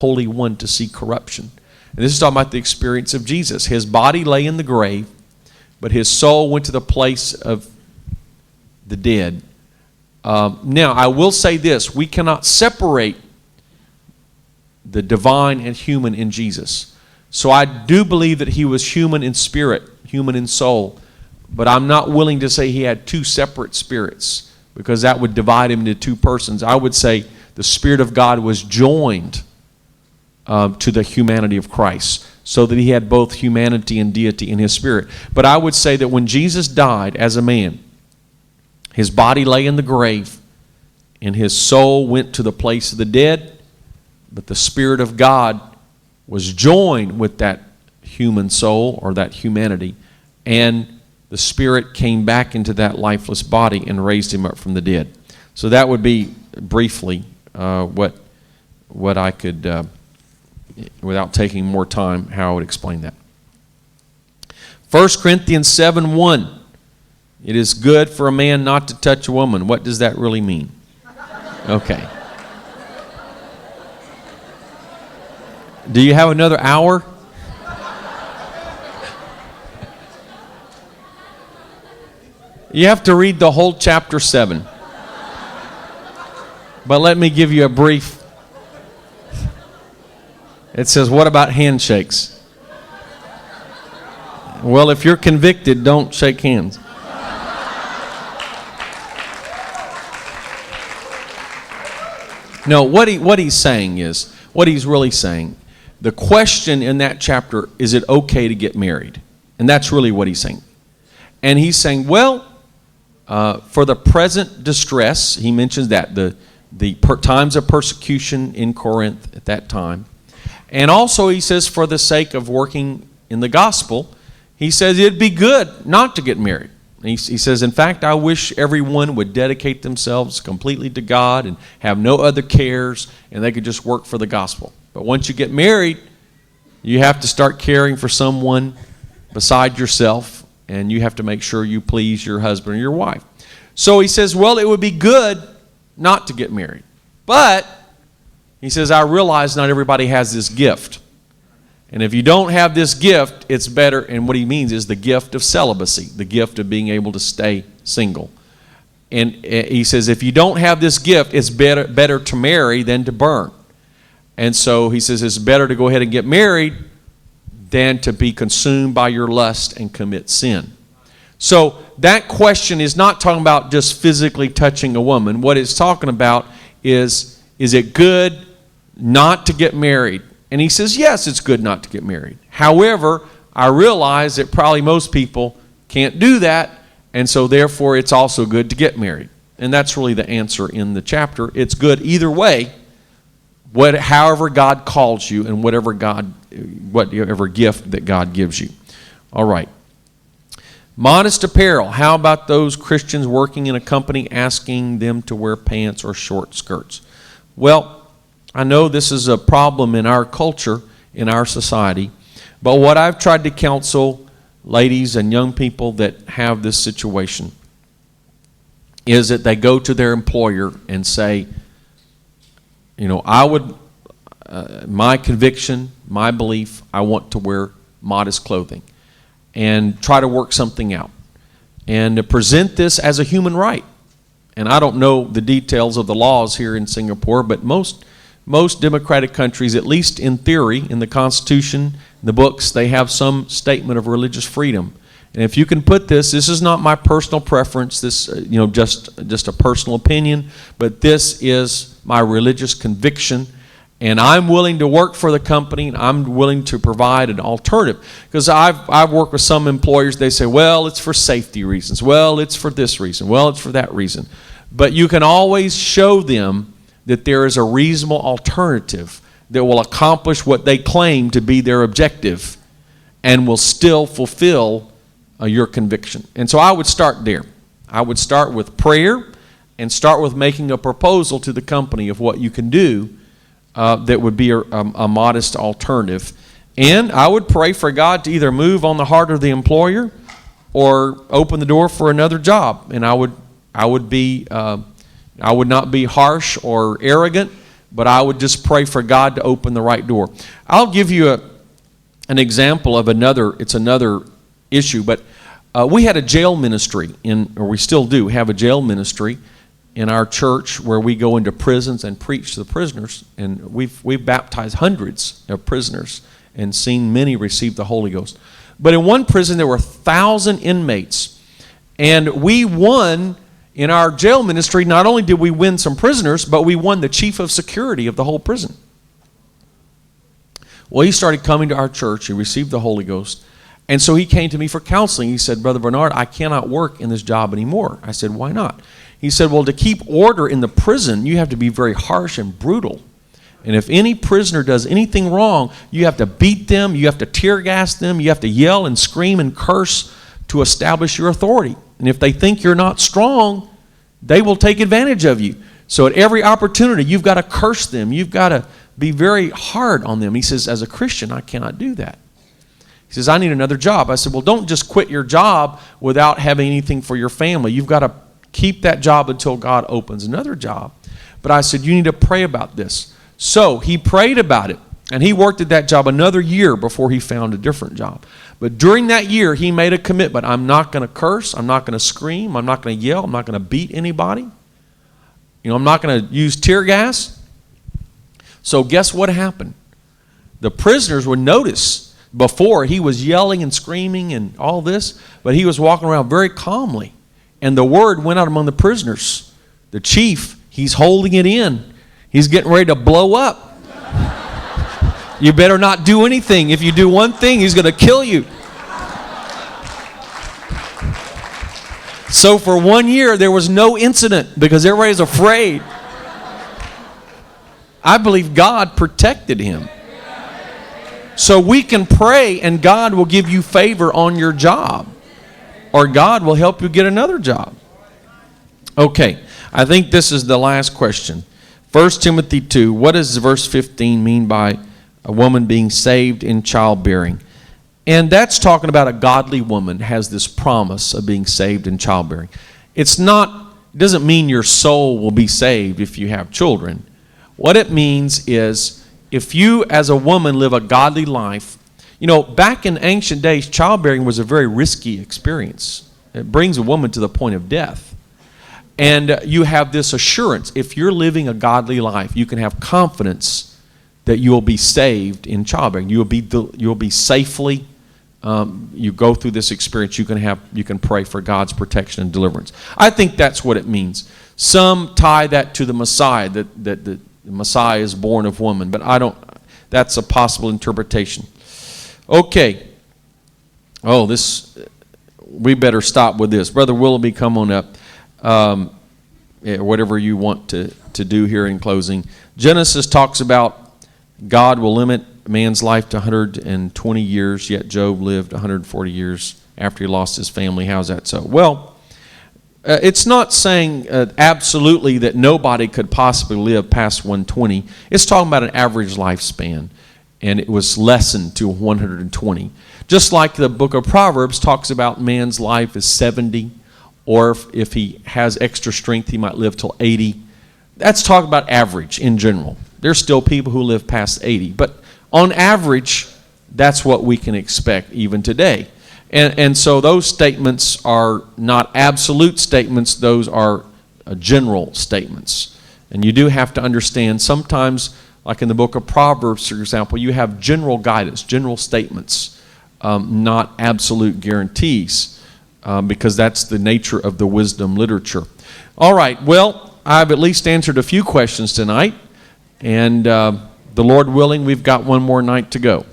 Holy One to see corruption. And this is talking about the experience of Jesus. His body lay in the grave, but his soul went to the place of the dead. Now, I will say this. We cannot separate the divine and human in Jesus. So I do believe that he was human in spirit, human in soul. But I'm not willing to say he had two separate spirits, because that would divide him into two persons. I would say the Spirit of God was joined to the humanity of Christ, so that he had both humanity and deity in his spirit. But I would say that when Jesus died as a man, his body lay in the grave, and his soul went to the place of the dead, but the Spirit of God was joined with that human soul, or that humanity, and the Spirit came back into that lifeless body and raised him up from the dead. So that would be briefly what I could, without taking more time, how I would explain that. 1 Corinthians 7:1. It is good for a man not to touch a woman. What does that really mean? Okay. Do you have another hour? You have to read the whole chapter 7. But let me give you a brief. It says, what about handshakes? Well, if you're convicted, don't shake hands. No, what he's saying is, what he's really saying, the question in that chapter, is it okay to get married? And that's really what he's saying. And he's saying, well, for the present distress, he mentions that, the times of persecution in Corinth at that time. And also he says, for the sake of working in the gospel, he says it'd be good not to get married. He says, in fact, I wish everyone would dedicate themselves completely to God and have no other cares, and they could just work for the gospel. But once you get married, you have to start caring for someone beside yourself, and you have to make sure you please your husband or your wife. So he says, well, it would be good not to get married. But he says, I realize not everybody has this gift. And if you don't have this gift, it's better. And what he means is the gift of celibacy, the gift of being able to stay single. And he says, if you don't have this gift, it's better to marry than to burn. And so he says, it's better to go ahead and get married than to be consumed by your lust and commit sin. So that question is not talking about just physically touching a woman. What it's talking about is it good not to get married? And he says, yes, it's good not to get married. However, I realize that probably most people can't do that, and so therefore it's also good to get married. And that's really the answer in the chapter. It's good either way, however God calls you and whatever gift that God gives you. All right. Modest apparel. How about those Christians working in a company asking them to wear pants or short skirts? Well, I know this is a problem in our culture, in our society, but what I've tried to counsel ladies and young people that have this situation is that they go to their employer and say, my conviction, my belief, I want to wear modest clothing, and try to work something out and to present this as a human right. And I don't know the details of the laws here in Singapore, but most democratic countries, at least in theory, in the Constitution, in the books, they have some statement of religious freedom. And if you can put this is not my personal preference, this just a personal opinion, but this is my religious conviction, and I'm willing to work for the company, and I'm willing to provide an alternative. Because I've worked with some employers, they say, well, it's for safety reasons, well, it's for this reason, well, it's for that reason. But you can always show them that there is a reasonable alternative that will accomplish what they claim to be their objective and will still fulfill your conviction. And so I would start there. I would start with prayer and start with making a proposal to the company of what you can do that would be a modest alternative. And I would pray for God to either move on the heart of the employer or open the door for another job. And I would not be harsh or arrogant, but I would just pray for God to open the right door. I'll give you an example of another issue, but we had a jail ministry, or we still do have a jail ministry in our church where we go into prisons and preach to the prisoners, and we've baptized hundreds of prisoners and seen many receive the Holy Ghost. But in one prison there were 1,000 inmates, and we won in our jail ministry. Not only did we win some prisoners, but we won the chief of security of the whole prison. Well, he started coming to our church. He received the Holy Ghost. And so he came to me for counseling. He said, Brother Bernard, I cannot work in this job anymore. I said, why not? He said, well, to keep order in the prison, you have to be very harsh and brutal. And if any prisoner does anything wrong, you have to beat them, you have to tear gas them, you have to yell and scream and curse to establish your authority. And if they think you're not strong, they will take advantage of you. So at every opportunity, you've got to curse them. You've got to be very hard on them. He says, as a Christian, I cannot do that. He says, I need another job. I said, well, don't just quit your job without having anything for your family. You've got to keep that job until God opens another job. But I said, you need to pray about this. So he prayed about it, and he worked at that job another year before he found a different job. But during that year, he made a commitment. I'm not going to curse. I'm not going to scream. I'm not going to yell. I'm not going to beat anybody. I'm not going to use tear gas. So guess what happened? The prisoners would notice. Before, he was yelling and screaming and all this, but he was walking around very calmly. And the word went out among the prisoners. The chief, he's holding it in. He's getting ready to blow up. You better not do anything. If you do one thing, he's going to kill you. So for 1 year, there was no incident because everybody's afraid. I believe God protected him. So we can pray and God will give you favor on your job. Or God will help you get another job. Okay, I think this is the last question. 1 Timothy 2, what does verse 15 mean by a woman being saved in childbearing? And that's talking about a godly woman has this promise of being saved in childbearing. It doesn't mean your soul will be saved if you have children. What it means is, if you as a woman live a godly life, back in ancient days, childbearing was a very risky experience. It brings a woman to the point of death. And you have this assurance, if you're living a godly life, you can have confidence that you will be saved in childbearing. You will be safely, you go through this experience, you can pray for God's protection and deliverance. I think that's what it means. Some tie that to the Messiah, that the Messiah is born of woman, but that's a possible interpretation. Okay. We better stop with this. Brother Willoughby, come on up. Whatever you want to do here in closing. Genesis talks about God will limit man's life to 120 years, yet Job lived 140 years after he lost his family. How's that so? Well, it's not saying absolutely that nobody could possibly live past 120. It's talking about an average lifespan, and it was lessened to 120. Just like the book of Proverbs talks about man's life is 70, or if he has extra strength, he might live till 80. That's talking about average in general. There's still people who live past 80, but on average, that's what we can expect even today. And so those statements are not absolute statements. Those are general statements. And you do have to understand sometimes, like in the book of Proverbs, for example, you have general guidance, general statements, not absolute guarantees, because that's the nature of the wisdom literature. All right, well, I've at least answered a few questions tonight. And the Lord willing, we've got one more night to go.